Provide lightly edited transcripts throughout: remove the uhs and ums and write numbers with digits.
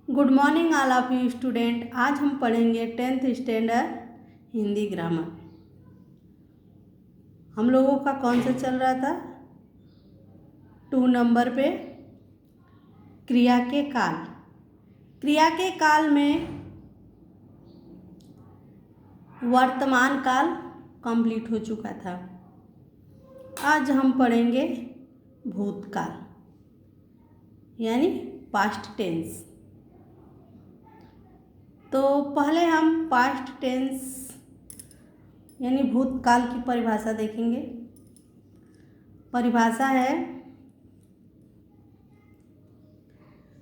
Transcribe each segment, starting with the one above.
Good morning all of you student. आज हम पढ़ेंगे 10th स्टैंडर्ड हिंदी ग्रामर। हम लोगों का कौन सा चल रहा था? 2 नंबर पे क्रिया के काल। क्रिया के काल में वर्तमान काल कंप्लीट हो चुका था। आज हम पढ़ेंगे भूतकाल यानी पास्ट टेंस। तो पहले हम पास्ट टेंस यानी भूतकाल की परिभाषा देखेंगे। परिभाषा है,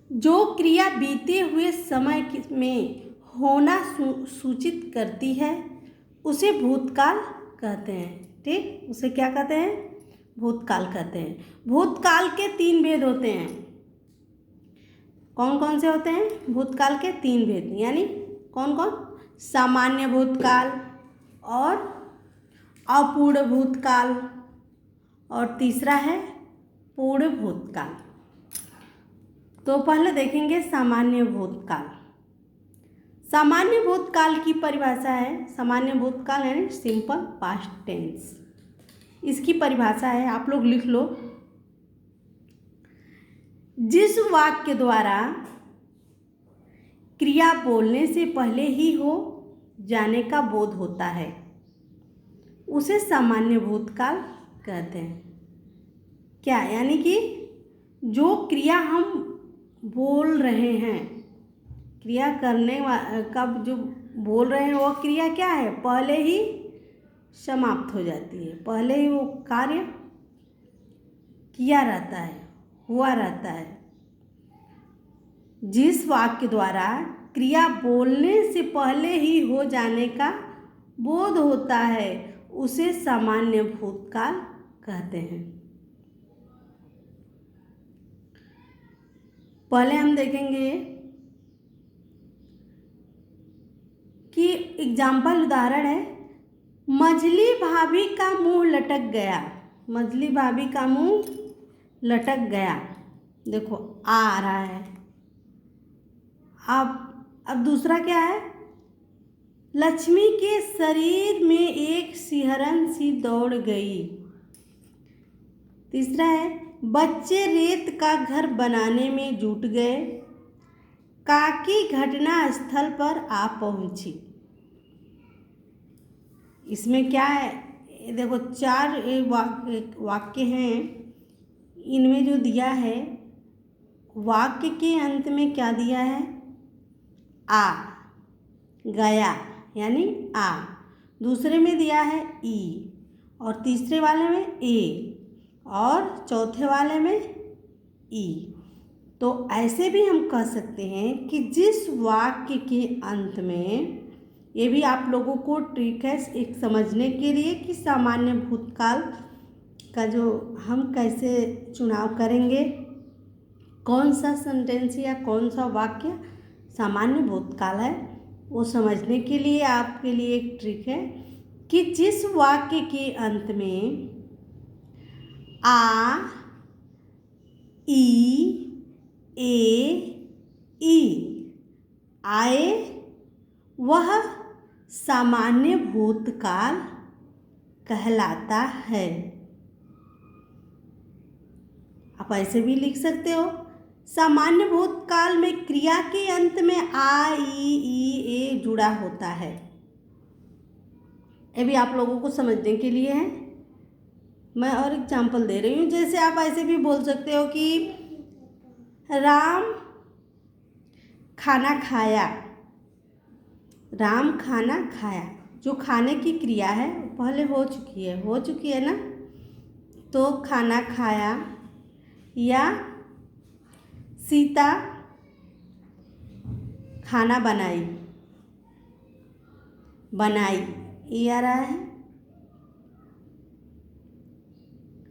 जो क्रिया बीते हुए समय में होना सूचित करती है उसे भूतकाल कहते हैं। ठीक, उसे क्या कहते हैं? भूतकाल कहते हैं। भूतकाल के 3 भेद होते हैं। कौन कौन से होते हैं? भूतकाल के 3 भेद यानी कौन कौन? सामान्य भूतकाल और अपूर्ण भूतकाल और तीसरा है पूर्ण भूतकाल। तो पहले देखेंगे सामान्य भूतकाल। सामान्य भूतकाल की परिभाषा है, सामान्य भूतकाल यानी सिंपल पास्ट टेंस। इसकी परिभाषा है, आप लोग लिख लो। जिस वाक्य द्वारा क्रिया बोलने से पहले ही हो जाने का बोध होता है उसे सामान्य भूतकाल कहते हैं। क्या यानी कि जो क्रिया हम बोल रहे हैं, क्रिया करने का जो बोल रहे हैं वो क्रिया क्या है? पहले ही समाप्त हो जाती है, पहले ही वो कार्य किया रहता है, हुआ रहता है। जिस वाक्य द्वारा क्रिया बोलने से पहले ही हो जाने का बोध होता है उसे सामान्य भूतकाल कहते हैं। पहले हम देखेंगे कि एग्जाम्पल उदाहरण है, मछली भाभी का मुंह लटक गया। मछली भाभी का मुंह लटक गया। देखो आ रहा है। अब दूसरा क्या है? लक्ष्मी के शरीर में एक सिहरन सी दौड़ गई। तीसरा है, बच्चे रेत का घर बनाने में जुट गए। काकी घटना स्थल पर आ पहुंची। इसमें क्या है? देखो 4 वाक्य हैं। इनमें जो दिया है, वाक्य के अंत में क्या दिया है? आ गया यानी आ। दूसरे में दिया है ई और तीसरे वाले में ए और चौथे वाले में ई। तो ऐसे भी हम कह सकते हैं कि जिस वाक्य के अंत में, ये भी आप लोगों को ट्रिक है एक समझने के लिए कि सामान्य भूतकाल का जो हम कैसे चुनाव करेंगे, कौन सा सेंटेंस या कौन सा वाक्य सामान्य भूतकाल है, वो समझने के लिए आपके लिए एक ट्रिक है कि जिस वाक्य के अंत में आ, ई, ए, ई आए वह सामान्य भूतकाल कहलाता है। आप ऐसे भी लिख सकते हो, सामान्य भूतकाल में क्रिया के अंत में आ, ई, ए जुड़ा होता है। ये भी आप लोगों को समझने के लिए है। मैं और एग्जाम्पल दे रही हूँ। जैसे आप ऐसे भी बोल सकते हो कि राम खाना खाया। राम खाना खाया, जो खाने की क्रिया है पहले हो चुकी है ना। तो खाना खाया या सीता खाना बनाई ये आ रहा है।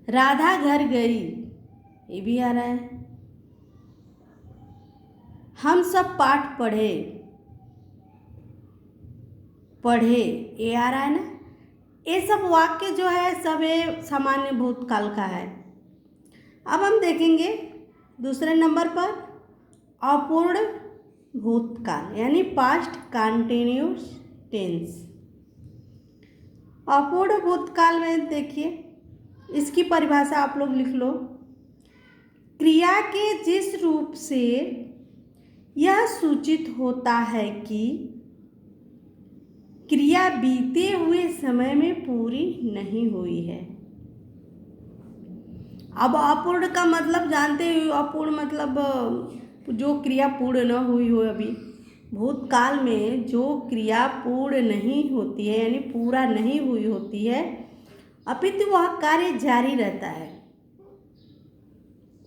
राधा घर गई ये भी आ रहा है। हम सब पाठ पढ़े ये आ रहा है ना। ये सब वाक्य जो है सब सामान्य भूतकाल का है। अब हम देखेंगे दूसरे नंबर पर अपूर्ण भूतकाल यानी पास्ट कंटिन्यूस टेंस। अपूर्ण भूतकाल में देखिए, इसकी परिभाषा आप लोग लिख लो। क्रिया के जिस रूप से यह सूचित होता है कि क्रिया बीते हुए समय में पूरी नहीं हुई है। अब अपूर्ण का मतलब जानते हो, अपूर्ण मतलब जो क्रिया पूर्ण न हुई हो। अभी भूतकाल में जो क्रिया पूर्ण नहीं होती है यानी पूरा नहीं हुई होती है, अपितु वह कार्य जारी रहता है,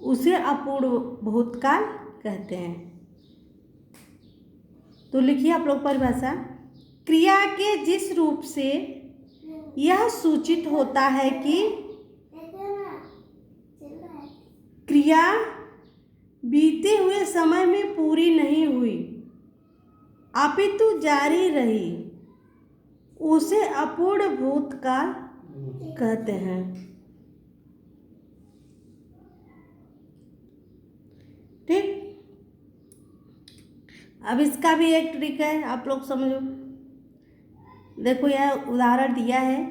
उसे अपूर्ण भूतकाल कहते हैं। तो लिखिए आप लोग परिभाषा। क्रिया के जिस रूप से यह सूचित होता है कि क्रिया बीते हुए समय में पूरी नहीं हुई अपितु जारी रही, उसे अपूर्ण भूतकाल कहते हैं। ठीक, अब इसका भी एक ट्रिक है, आप लोग समझो। देखो यह उदाहरण दिया है,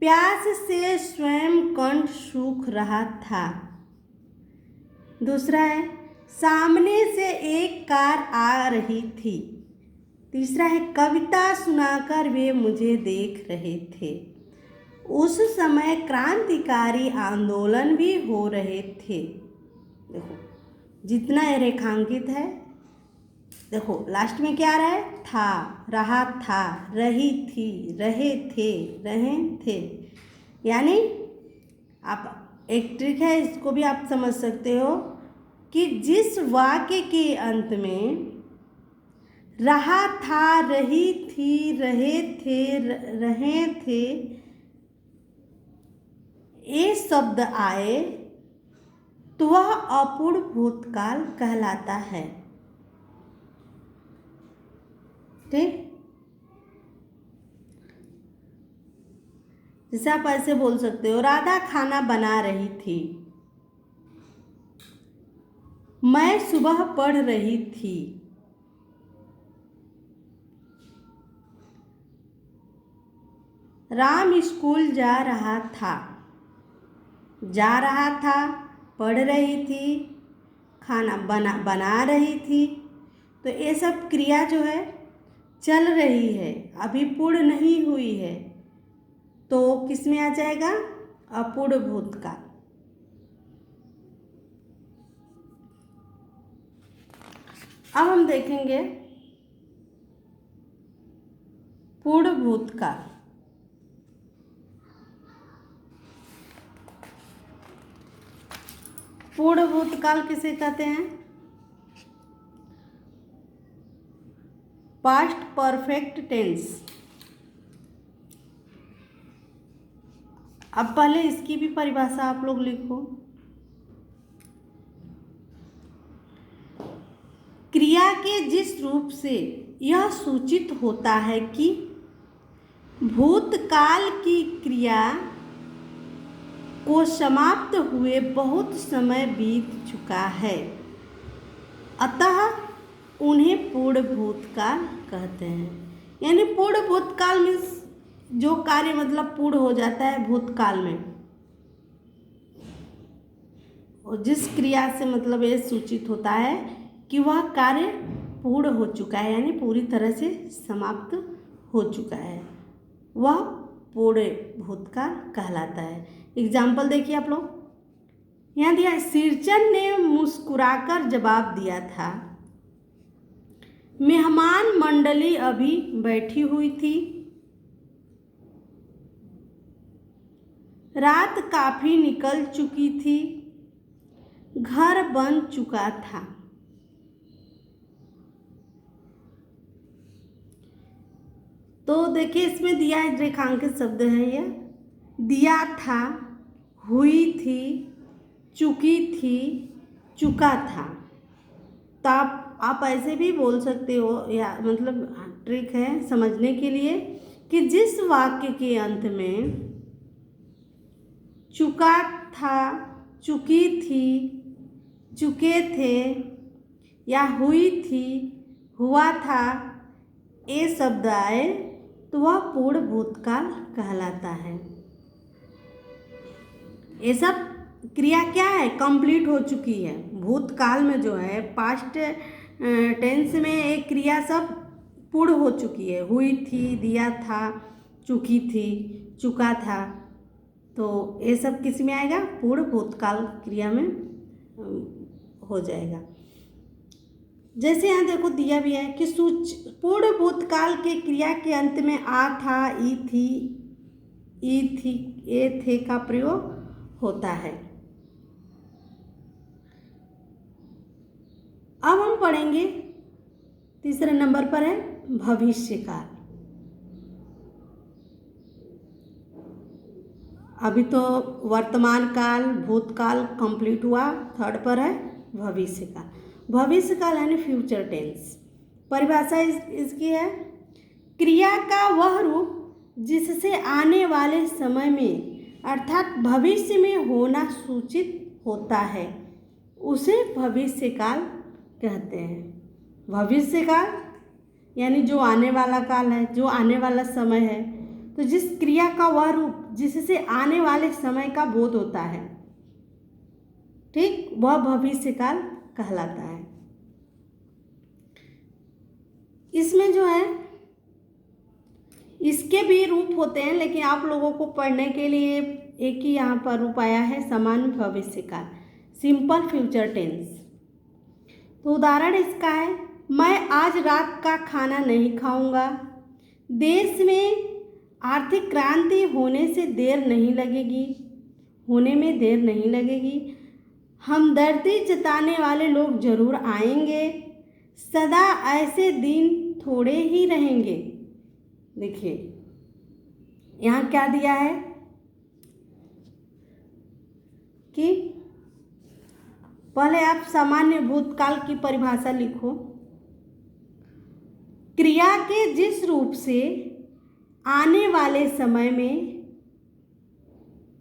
प्यास से स्वयं कंठ सूख रहा था। दूसरा है, सामने से एक कार आ रही थी। तीसरा है, कविता सुनाकर वे मुझे देख रहे थे। उस समय क्रांतिकारी आंदोलन भी हो रहे थे। देखो जितना ये रेखांकित है, देखो लास्ट में क्या आ रहा है, था, रहा था, रही थी, रहे थे, रहे थे। यानी आप एक ट्रिक है, इसको भी आप समझ सकते हो कि जिस वाक्य के अंत में रहा था, रही थी, रहे थे, रहे थे ये शब्द आए तो वह अपूर्ण भूतकाल कहलाता है। ठीक, जैसे आप ऐसे बोल सकते हो, राधा खाना बना रही थी, मैं सुबह पढ़ रही थी, राम स्कूल जा रहा था, पढ़ रही थी, खाना बना रही थी। तो ये सब क्रिया जो है चल रही है, अभी पूर्ण नहीं हुई है, तो किस में आ जाएगा, अपूर्ण भूतकाल। अब हम देखेंगे पूर्ण भूतकाल। पूर्ण भूतकाल किसे कहते हैं, पास्ट परफेक्ट टेंस। अब पहले इसकी भी परिभाषा आप लोग लिखो। क्रिया के जिस रूप से यह सूचित होता है कि भूतकाल की क्रिया को समाप्त हुए बहुत समय बीत चुका है, अतः उन्हें पूर्ण भूतकाल कहते हैं। यानी पूर्ण भूतकाल में जो कार्य मतलब पूर्ण हो जाता है भूतकाल में, और जिस क्रिया से मतलब ये सूचित होता है कि वह कार्य पूर्ण हो चुका है यानी पूरी तरह से समाप्त हो चुका है, वह पूर्ण भूतकाल कहलाता है। एग्जाम्पल देखिए आप लोग, यहाँ दिया, सिरचन ने मुस्कुराकर जवाब दिया था, मेहमान मंडली अभी बैठी हुई थी, रात काफी निकल चुकी थी, घर बन चुका था। तो देखिए इसमें दिया है, रेखांकित शब्द है यह, दिया था, हुई थी, चुकी थी, चुका था। तो आप ऐसे भी बोल सकते हो, या मतलब ट्रिक है समझने के लिए कि जिस वाक्य के अंत में चुका था, चुकी थी, चुके थे या हुई थी, हुआ था, ये शब्द आए तो वह पूर्ण भूतकाल कहलाता है। ये सब क्रिया क्या है, कंप्लीट हो चुकी है। भूतकाल में जो है पास्ट टेंस में एक क्रिया सब पूर्ण हो चुकी है, हुई थी, दिया था, चुकी थी, चुका था। तो ये सब किस में आएगा, पूर्ण भूतकाल क्रिया में हो जाएगा। जैसे यहाँ देखो दिया भी है कि पूर्ण भूतकाल के क्रिया के अंत में आ था, ई थी, ए थे का प्रयोग होता है। अब हम पढ़ेंगे तीसरे नंबर पर है भविष्यकाल। अभी तो वर्तमान काल, भूतकाल कंप्लीट हुआ, थर्ड पर है भविष्यकाल। भविष्यकाल यानी फ्यूचर टेंस। परिभाषा इसकी है, क्रिया का वह रूप जिससे आने वाले समय में अर्थात भविष्य में होना सूचित होता है, उसे भविष्यकाल कहते हैं। भविष्यकाल यानी जो आने वाला काल है, जो आने वाला समय है। तो जिस क्रिया का वह रूप जिससे आने वाले समय का बोध होता है, ठीक, वह भविष्यकाल कहलाता है। इसमें जो है इसके भी रूप होते हैं, लेकिन आप लोगों को पढ़ने के लिए एक ही यहाँ पर रूप आया है, सामान्य भविष्यकाल, सिंपल फ्यूचर टेंस। तो उदाहरण इसका है, मैं आज रात का खाना नहीं खाऊंगा। देश में आर्थिक क्रांति होने में देर नहीं लगेगी। हमदर्दी जताने वाले लोग जरूर आएंगे। सदा ऐसे दिन थोड़े ही रहेंगे। देखिए यहाँ क्या दिया है कि पहले आप सामान्य भूतकाल की परिभाषा लिखो। क्रिया के जिस रूप से आने वाले समय में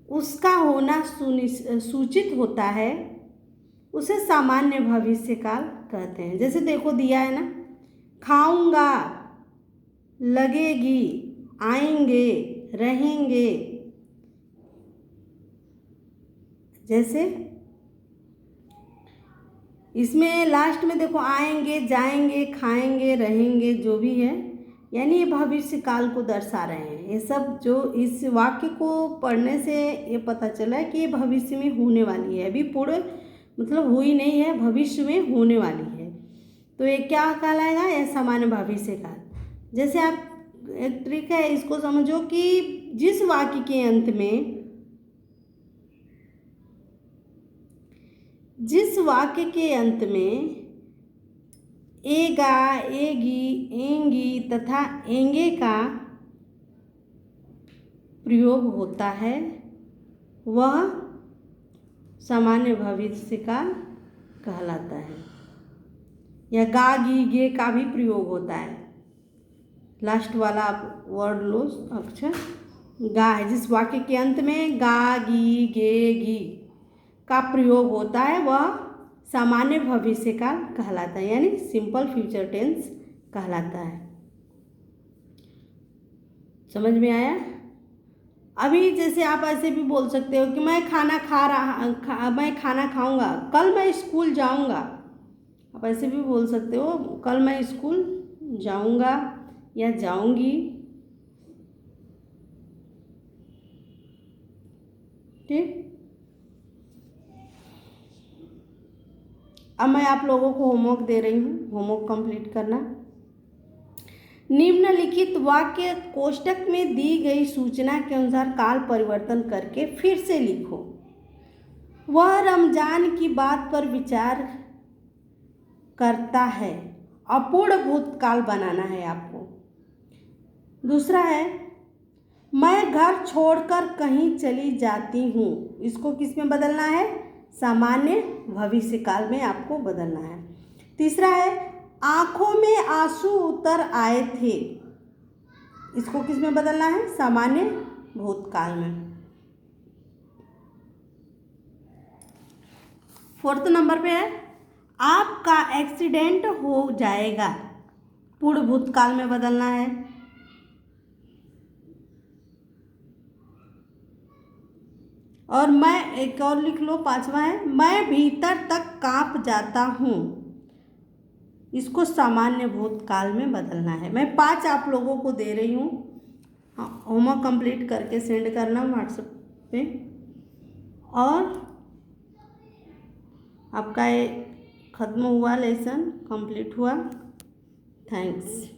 उसका होना सूचित होता है, उसे सामान्य भविष्यकाल कहते हैं। जैसे देखो दिया है ना, खाऊंगा, लगेगी, आएंगे, रहेंगे। जैसे इसमें लास्ट में देखो आएंगे, जाएंगे, खाएंगे, रहेंगे, जो भी है, यानी ये भविष्य काल को दर्शा रहे हैं। ये सब जो इस वाक्य को पढ़ने से ये पता चला है कि ये भविष्य में होने वाली है, अभी पूर्ण मतलब हुई नहीं है, भविष्य में होने वाली है। तो ये क्या कहलाएगा, ये सामान्य भविष्य काल। जैसे आप एक ट्रिक है, इसको समझो कि जिस वाक्य के अंत में एगा, एगी, एंगी तथा एंगे का प्रयोग होता है, वह सामान्य भविष्यकाल कहलाता है। या गा, गी, गे का भी प्रयोग होता है। लास्ट वाला आप वर्ड लो, अक्षर गा है, जिस वाक्य के अंत में गा, गी, गे, गी का प्रयोग होता है, वह सामान्य भविष्यकाल कहलाता है, यानी सिंपल फ्यूचर टेंस कहलाता है। समझ में आया? अभी जैसे आप ऐसे भी बोल सकते हो कि मैं खाना खाऊंगा, कल मैं स्कूल जाऊंगा। आप ऐसे भी बोल सकते हो, कल मैं स्कूल जाऊंगा या जाऊंगी। ठीक, अब मैं आप लोगों को होमवर्क दे रही हूँ, होमवर्क कंप्लीट करना। निम्नलिखित वाक्य कोष्टक में दी गई सूचना के अनुसार काल परिवर्तन करके फिर से लिखो। वह रमजान की बात पर विचार करता है। अपूर्ण भूतकाल बनाना है आपको। दूसरा है, मैं घर छोड़कर कहीं चली जाती हूँ। इसको किस में बदलना है, सामान्य भविष्यकाल में आपको बदलना है। तीसरा है, आंखों में आंसू उतर आए थे। इसको किस में बदलना है, सामान्य भूतकाल में। फोर्थ नंबर पे है, आपका एक्सीडेंट हो जाएगा। पूर्ण भूतकाल में बदलना है। और मैं, एक और लिख लो, 5वां है, मैं भीतर तक कांप जाता हूँ, इसको सामान्य भूतकाल में बदलना है। मैं 5 आप लोगों को दे रही हूँ, होमवर्क कंप्लीट करके सेंड करना व्हाट्सएप पे। और आपका ये ख़त्म हुआ, लेसन कंप्लीट हुआ। थैंक्स।